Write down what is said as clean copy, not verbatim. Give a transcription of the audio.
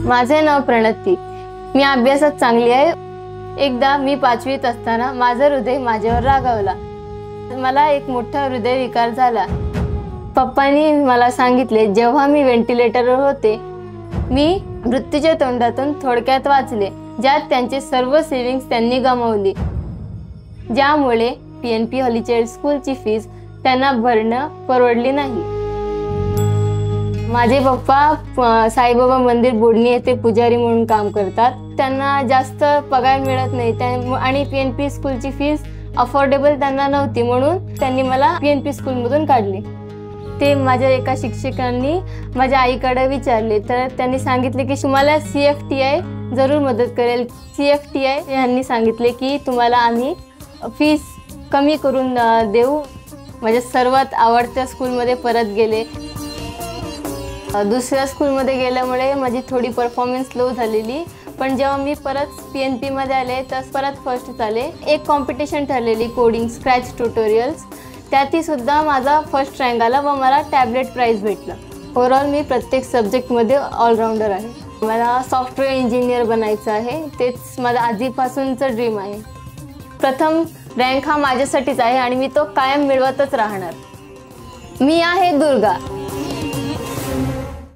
माझे नाव प्रणती। मी अभ्यासात चांगली आहे। एकदा मी 5वीत असताना माझं हृदय माझ्यावर रागावला। मला एक मोठा हृदयविकार झाला। पप्पांनी मला सांगितले, जेव्हा मी व्हेंटिलेटरवर होते, मी मृत्यूच्या तोंडातून थोडक्यात वाचले, ज्यात त्यांचे सर्व सेव्हिंग्स त्यांनी गमावली, ज्यामुळे PNP हॉली चाइल्ड स्कूलची फीस त्यांना भरणं परवडली नाही। माझे पप्पा साईबाबा मंदिर बोडणी येथे पुजारी म्हणून काम करतात। त्यांना जास्त पगार मिळत नाही आणि PNP स्कूलची फीस अफोर्डेबल त्यांना नव्हती, म्हणून त्यांनी मला PNP स्कूलमधून काढले। ते माझ्या एका शिक्षकांनी माझ्या आईकडे विचारले, तर त्यांनी सांगितले की तुम्हाला CFTI जरूर मदत करेल। CFTI यांनी सांगितले की तुम्हाला आम्ही फीस कमी करून देऊ। माझ्या सर्वात आवडत्या स्कूलमध्ये परत गेले। दुसऱ्या स्कूलमध्ये गेल्यामुळे माझी थोडी परफॉर्मन्स लो झालेली, पण जेव्हा मी परत PNP मध्ये आले तर परत फर्स्ट आले। एक कॉम्पिटिशन ठरलेली कोडिंग स्क्रॅच ट्युटोरियल्स, त्यातही सुद्धा माझा फर्स्ट रँक आला व मला टॅबलेट प्राइज भेटला। ओव्हरऑल मी प्रत्येक सब्जेक्टमध्ये ऑलराऊंडर आहे। मला सॉफ्टवेअर इंजिनियर बनायचं आहे, तेच माझं आधीपासूनचं ड्रीम आहे। प्रथम रँक हा माझ्यासाठीच आहे आणि मी तो कायम मिळवतच राहणार। मी आहे दुर्गा।